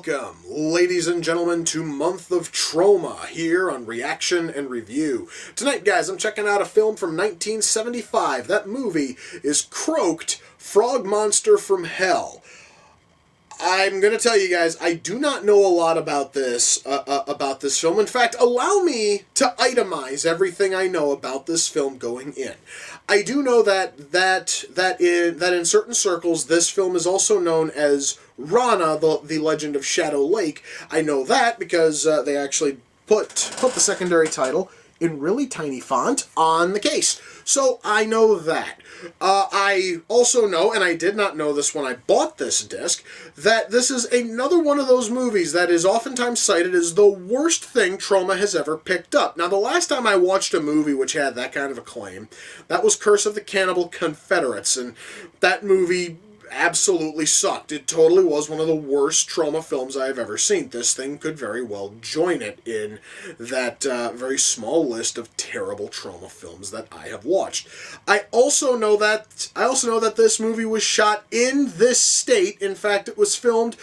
Welcome, ladies and gentlemen, to Month of Trauma here on Reaction and Review. Tonight, guys, I'm checking out a film from 1975. That movie is Croaked, Frog Monster from Hell. I'm going to tell you guys, I do not know a lot about this film. In fact, allow me to itemize everything I know about this film going in. I do know that in certain circles, this film is also known as Rana, the Legend of Shadow Lake. I know that because they actually put the secondary title in really tiny font on the case. So I know that. I also know, and I did not know this when I bought this disc, that this is another one of those movies that is oftentimes cited as the worst thing Troma has ever picked up. Now, the last time I watched a movie which had that kind of acclaim, that was Curse of the Cannibal Confederates, and that movie absolutely sucked. It totally was one of the worst Troma films I have ever seen. This thing could very well join it in that very small list of terrible Troma films that I have watched. I also know that this movie was shot in this state. In fact, it was filmed,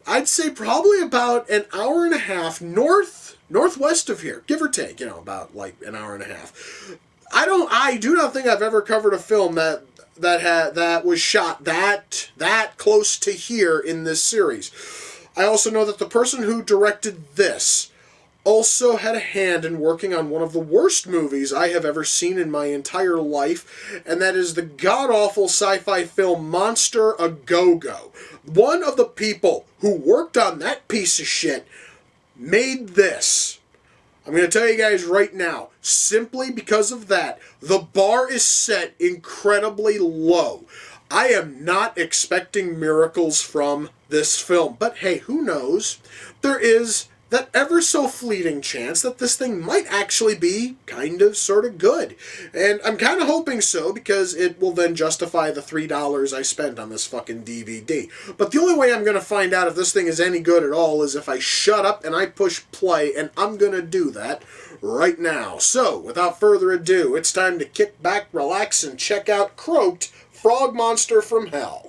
I'd say, probably about an hour and a half northwest of here, give or take. About like an hour and a half. I do not think I've ever covered a film that was shot that close to here in this series. I also know that the person who directed this also had a hand in working on one of the worst movies I have ever seen in my entire life, and that is the god-awful sci-fi film Monster A Go-Go. One of the people who worked on that piece of shit made this. I'm going to tell you guys right now, simply because of that, the bar is set incredibly low. I am not expecting miracles from this film, but hey, who knows? There is that ever so fleeting chance that this thing might actually be sort of good. And I'm kind of hoping so, because it will then justify the $3 I spent on this fucking DVD. But the only way I'm going to find out if this thing is any good at all is if I shut up and I push play, and I'm going to do that right now. So, without further ado, it's time to kick back, relax, and check out Croaked, Frog Monster from Hell.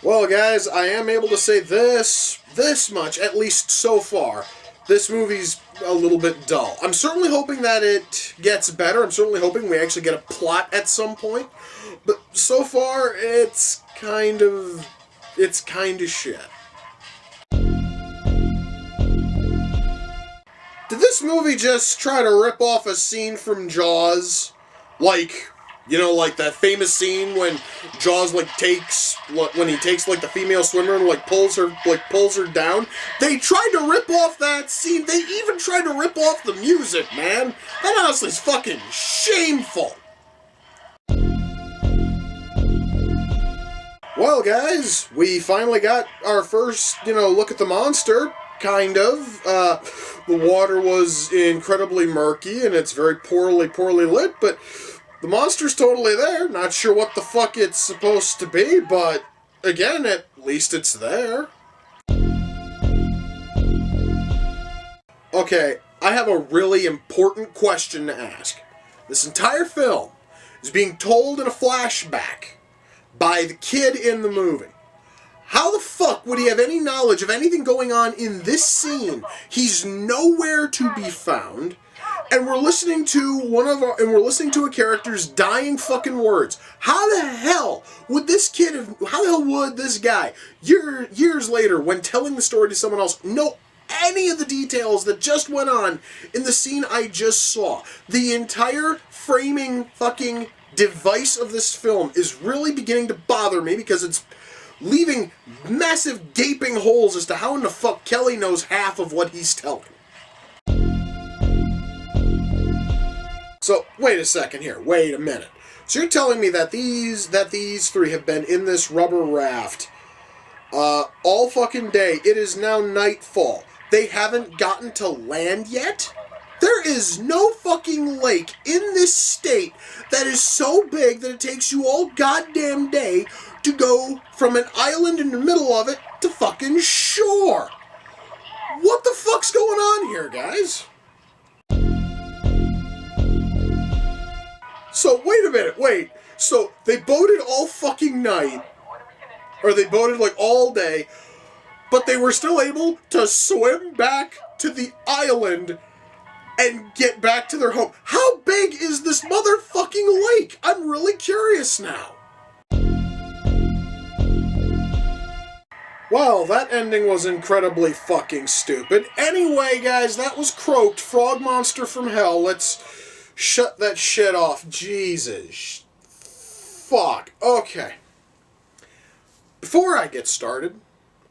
Well, guys, I am able to say this much, at least so far. This movie's a little bit dull. I'm certainly hoping that it gets better. I'm certainly hoping we actually get a plot at some point. But so far, it's kind of shit. Did this movie just try to rip off a scene from Jaws? Like that famous scene when Jaws when he takes the female swimmer and pulls her down. They tried to rip off that scene. They even tried to rip off the music, man. That honestly is fucking shameful. Well, guys, we finally got our first, look at the monster. Kind of. The water was incredibly murky and it's very poorly lit, but the monster's totally there. Not sure what the fuck it's supposed to be, but again, at least it's there. Okay, I have a really important question to ask. This entire film is being told in a flashback by the kid in the movie. How the fuck would he have any knowledge of anything going on in this scene? He's nowhere to be found. And we're listening to a character's dying fucking words. How the hell would this guy, years later, when telling the story to someone else, know any of the details that just went on in the scene I just saw? The entire framing fucking device of this film is really beginning to bother me, because it's leaving massive gaping holes as to how in the fuck Kelly knows half of what he's telling. So, wait a second here. Wait a minute. So you're telling me that these three have been in this rubber raft all fucking day. It is now nightfall. They haven't gotten to land yet? There is no fucking lake in this state that is so big that it takes you all goddamn day to go from an island in the middle of it to fucking shore. What the fuck's going on here, guys? So, wait a minute, so they boated all fucking night, or they boated like all day, but they were still able to swim back to the island and get back to their home. How big is this motherfucking lake? I'm really curious now. Well, that ending was incredibly fucking stupid. Anyway, guys, that was Croaked, Frog Monster from Hell. Let's shut that shit off. Jesus. Fuck. Okay. Before I get started,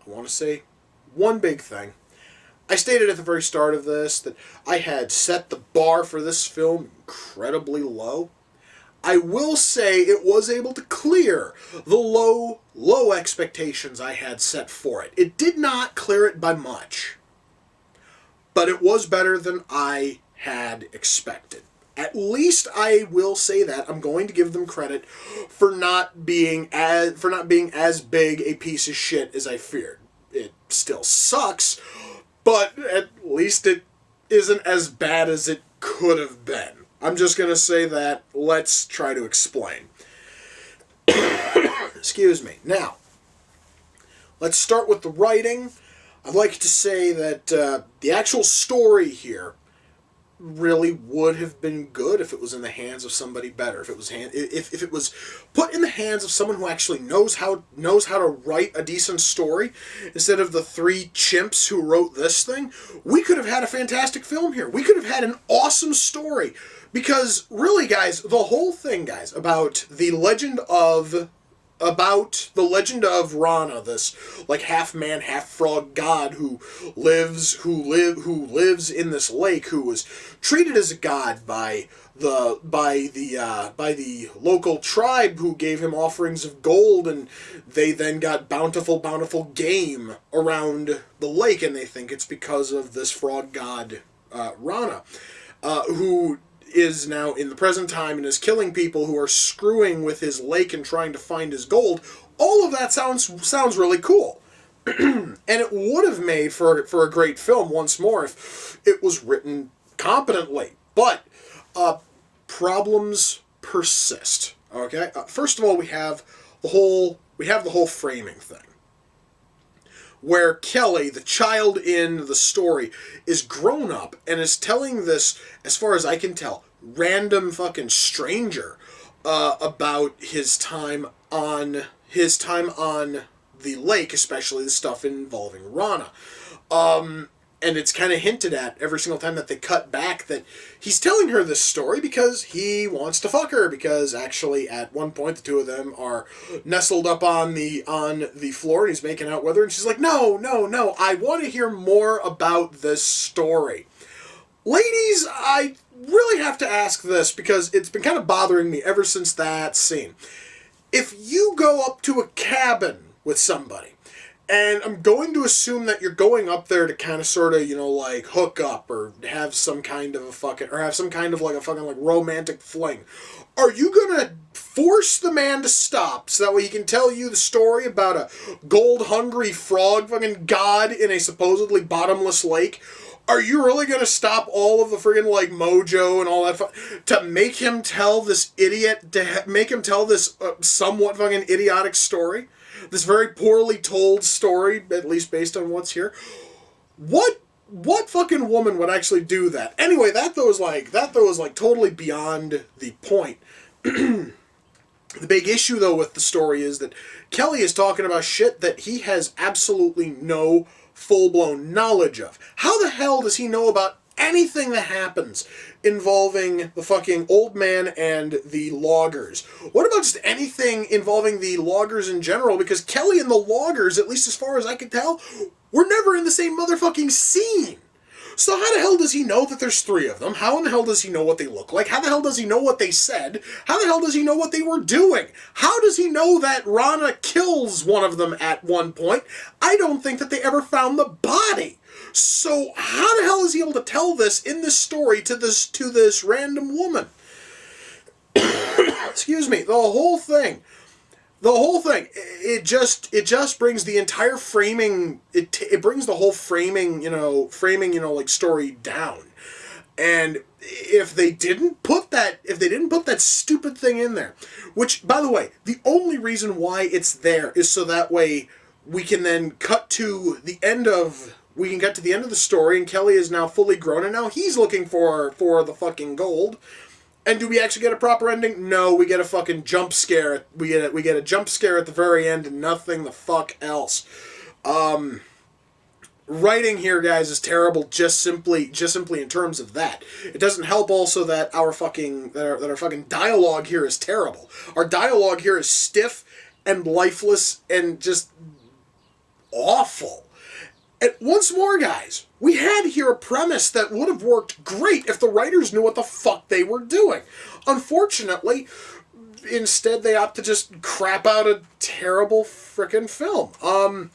I want to say one big thing. I stated at the very start of this that I had set the bar for this film incredibly low. I will say it was able to clear the low expectations I had set for it. It did not clear it by much, but it was better than I had expected. At least I will say that. I'm going to give them credit for not being as big a piece of shit as I feared. It still sucks, but at least it isn't as bad as it could have been. I'm just going to say that. Let's try to explain. Excuse me. Now, let's start with the writing. I'd like to say that the actual story here really would have been good if it was in the hands of somebody better. If it was put in the hands of someone who actually knows how to write a decent story, instead of the three chimps who wrote this thing, we could have had a fantastic film here. We could have had an awesome story. Because really, guys, the whole thing, guys, about the legend of Rana, this like half man, half frog god who lives in this lake, who was treated as a god by the local tribe, who gave him offerings of gold, and they then got bountiful game around the lake, and they think it's because of this frog god Rana, who is now in the present time and is killing people who are screwing with his lake and trying to find his gold. All of that sounds really cool. And it would have made for a great film once more if it was written competently. But problems persist. Okay? First of all, we have the whole framing thing, where Kelly, the child in the story, is grown up and is telling this, as far as I can tell, random fucking stranger about his time on the lake, especially the stuff involving Rana. And it's kind of hinted at every single time that they cut back that he's telling her this story because he wants to fuck her, because actually at one point the two of them are nestled up on the floor and he's making out with her, and she's like, no, I want to hear more about this story. Ladies, I really have to ask this because it's been kind of bothering me ever since that scene. If you go up to a cabin with somebody, and I'm going to assume that you're going up there to kind of sort of, like hook up or have some kind of a romantic fling, are you going to force the man to stop so that way he can tell you the story about a gold-hungry frog fucking god in a supposedly bottomless lake? Are you really going to stop all of the friggin' mojo and all that to make him tell this somewhat fucking idiotic story? This very poorly told story, at least based on what's here. What fucking woman would actually do that? Anyway, that though is totally beyond the point. The big issue though with the story is that Kelly is talking about shit that he has absolutely no full-blown knowledge of. How the hell does he know about anything that happens involving the fucking old man and the loggers? What about just anything involving the loggers in general? Because Kelly and the loggers, at least as far as I can tell, were never in the same motherfucking scene. So how the hell does he know that there's three of them? How in the hell does he know what they look like? How the hell does he know what they said? How the hell does he know what they were doing? How does he know that Rana kills one of them at one point? I don't think that they ever found the body. So how the hell is he able to tell this in this story to this random woman? Excuse me. The whole thing, it just brings the entire framing, it brings the whole framing, story down. And if they didn't put that stupid thing in there, which, by the way, the only reason why it's there is so that way we can then cut to the end of the story, and Kelly is now fully grown, and now he's looking for the fucking gold. And do we actually get a proper ending? No, we get a fucking jump scare. We get a jump scare at the very end and nothing the fuck else. Writing here, guys, is terrible. Just simply in terms of that. It doesn't help also that our fucking dialogue here is terrible. Our dialogue here is stiff and lifeless and just awful. And once more, guys, we had here a premise that would have worked great if the writers knew what the fuck they were doing. Unfortunately, instead they opt to just crap out a terrible frickin' film.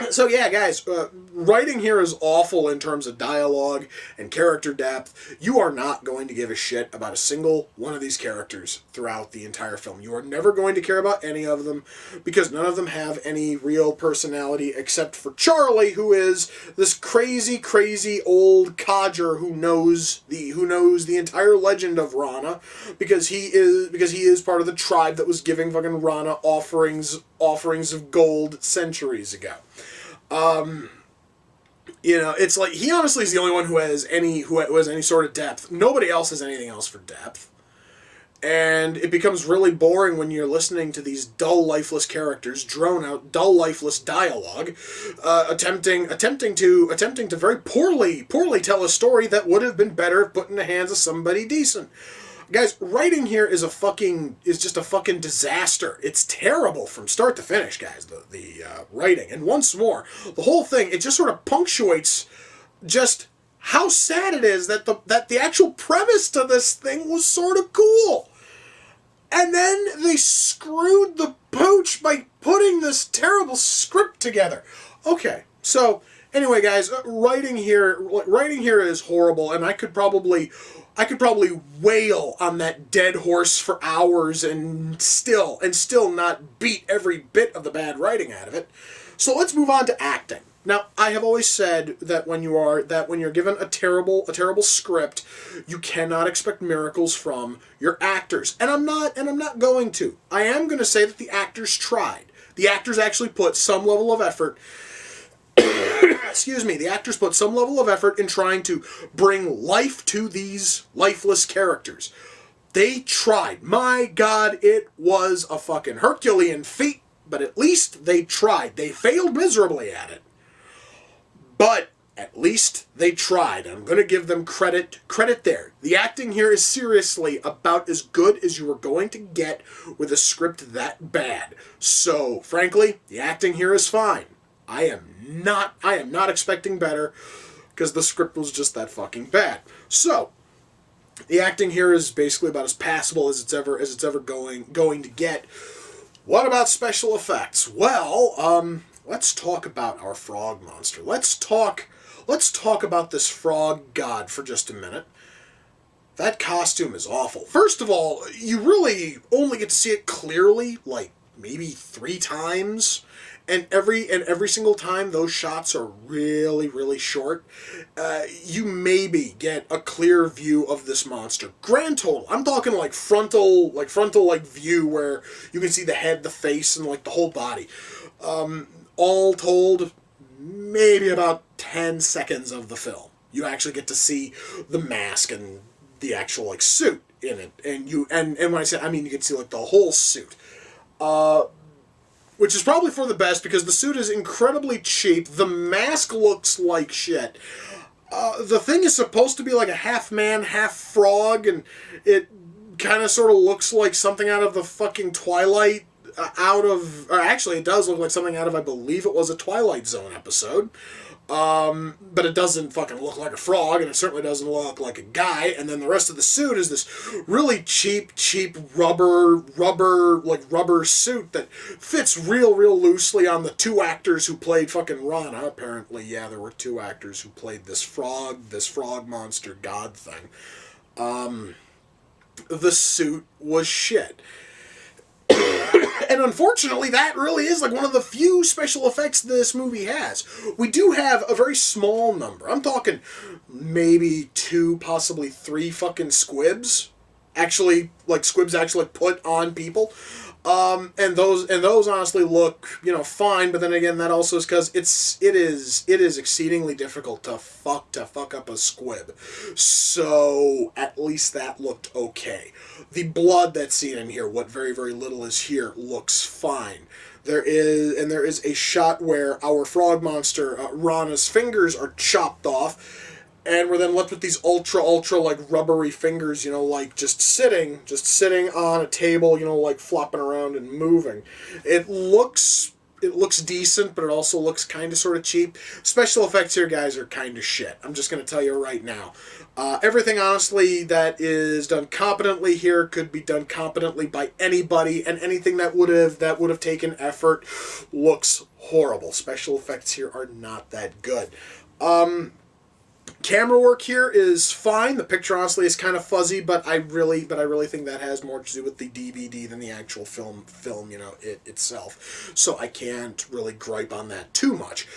So yeah, guys, writing here is awful in terms of dialogue and character depth. You are not going to give a shit about a single one of these characters throughout the entire film. You are never going to care about any of them because none of them have any real personality except for Charlie, who is this crazy old codger who knows the entire legend of Rana because he is part of the tribe that was giving fucking Rana offerings of gold centuries ago. It's like he honestly is the only one who has any sort of depth. Nobody else has anything else for depth. And it becomes really boring when you're listening to these dull, lifeless characters drone out dull, lifeless dialogue, attempting to very poorly tell a story that would have been better if put in the hands of somebody decent. Guys, writing here is just a fucking disaster. It's terrible from start to finish, guys, the writing. And once more, the whole thing, it just sort of punctuates just how sad it is that the actual premise to this thing was sort of cool. And then they screwed the pooch by putting this terrible script together. Okay, so anyway, guys, writing here is horrible, and I could probably wail on that dead horse for hours and still not beat every bit of the bad writing out of it. So let's move on to acting. Now, I have always said that when you're given a terrible script, you cannot expect miracles from your actors. And I'm not going to. I am going to say that the actors tried. The actors actually put some level of effort the actors put some level of effort in trying to bring life to these lifeless characters. They tried. My God, it was a fucking Herculean feat, but at least they tried. They failed miserably at it. But at least they tried. I'm going to give them credit there. The acting here is seriously about as good as you are going to get with a script that bad. So, frankly, the acting here is fine. I am not expecting better because the script was just that fucking bad. So, the acting here is basically about as passable as it's ever going to get. What about special effects? Well, let's talk about our frog monster. Let's talk about this frog god for just a minute. That costume is awful. First of all, you really only get to see it clearly like maybe 3 times. And every single time those shots are really short, you maybe get a clear view of this monster. Grand total, I'm talking like frontal view where you can see the head, the face, and like the whole body. All told, maybe about 10 seconds of the film. You actually get to see the mask and the actual like suit in it, and when I say I mean you can see like the whole suit. Which is probably for the best because the suit is incredibly cheap. The mask looks like shit. The thing is supposed to be like a half man, half frog, and it kind of sort of looks like something out of the fucking Twilight, actually it does look like something out of, I believe it was a Twilight Zone episode. But it doesn't fucking look like a frog, and it certainly doesn't look like a guy, and then the rest of the suit is this really cheap rubber suit that fits real loosely on the 2 actors who played fucking Rana. Apparently, yeah, there were 2 actors who played this frog monster god thing. The suit was shit. And unfortunately, that really is like one of the few special effects this movie has. We do have a very small number. I'm talking maybe 2, possibly 3 fucking squibs. Actually, like squibs actually put on people. And those honestly look, fine, but then again, that also is because it is exceedingly difficult to fuck up a squib. So at least that looked okay. The blood that's seen in here, what very, very little is here, looks fine. There is a shot where our frog monster, Rana's fingers are chopped off, and we're then left with these ultra like rubbery fingers, like just sitting on a table, like flopping around and moving. It looks decent, but it also looks kind of sort of cheap. Special effects here, guys, are kind of shit. I'm just going to tell you right now. Everything, honestly, that is done competently here could be done competently by anybody, and anything that would have taken effort looks horrible. Special effects here are not that good. Camera work here is fine. The picture honestly is kind of fuzzy, but I really think that has more to do with the DVD than the actual film, itself. So I can't really gripe on that too much.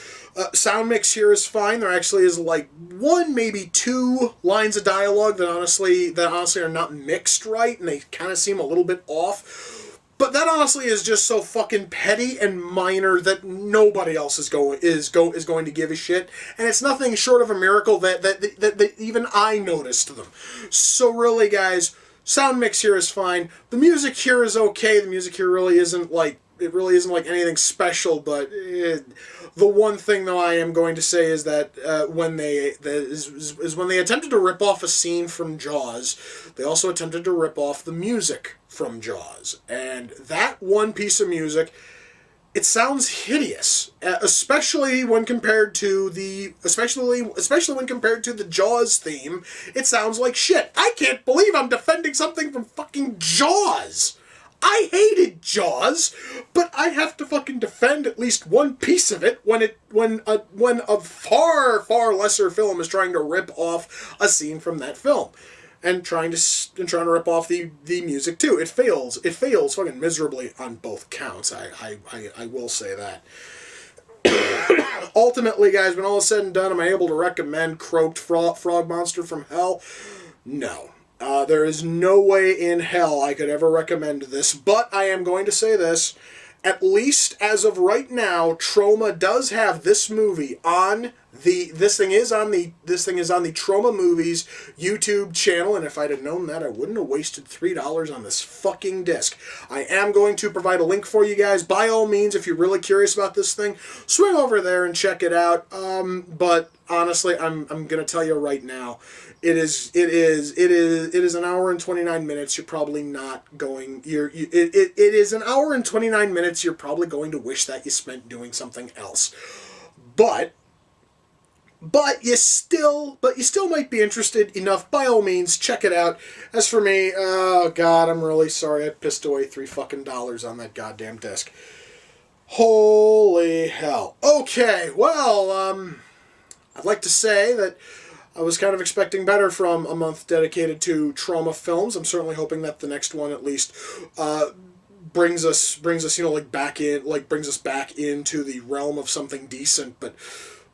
Sound mix here is fine. There actually is like 1, maybe 2 lines of dialogue that honestly are not mixed right, and they kind of seem a little bit off. But that honestly is just so fucking petty and minor that nobody else is going to give a shit, and it's nothing short of a miracle that even I noticed them. So really, guys, sound mix here is fine. The music here is okay. The music here really isn't like anything special, but the one thing though I am going to say is that when they attempted to rip off a scene from Jaws, they also attempted to rip off the music from Jaws, and that one piece of music, it sounds hideous, especially when compared to the Jaws theme. It sounds like shit. I can't believe I'm defending something from fucking Jaws. I hated Jaws, but I have to fucking defend at least one piece of it when a far lesser film is trying to rip off a scene from that film, and trying to rip off the music too. It fails fucking miserably on both counts. I will say that. Ultimately, guys, when all is said and done, am I able to recommend Croaked Frog Monster from Hell? No. There is no way in hell I could ever recommend this, but I am going to say this. At least as of right now, Troma does have this movie on this thing is on the Troma Movies YouTube channel, and if I'd have known that, I wouldn't have wasted $3 on this fucking disc. I am going to provide a link for you guys. By all means, if you're really curious about this thing, swing over there and check it out. But honestly, I'm gonna tell you right now, it is an hour and 29 minutes. You're probably not going. It is an hour and 29 minutes. You're probably going to wish that you spent doing something else. But you still might be interested enough. By all means, check it out. As for me, oh god, I'm really sorry I pissed away $3 fucking on that goddamn disc. Holy hell. Okay, well, I'd like to say that I was kind of expecting better from a month dedicated to Troma films. I'm certainly hoping that the next one at least brings us back into the realm of something decent. But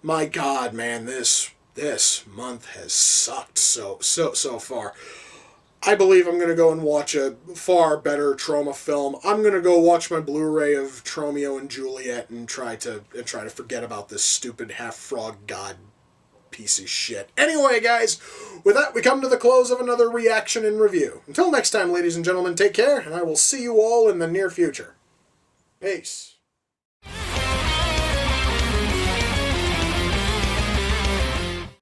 my god, man, this month has sucked so far. I believe I'm going to go and watch a far better Troma film. I'm going to go watch my Blu-ray of Tromeo and Juliet and try to forget about this stupid half-frog god piece of shit. Anyway, guys, with that, we come to the close of another reaction and review. Until next time, ladies and gentlemen, take care, and I will see you all in the near future. Peace.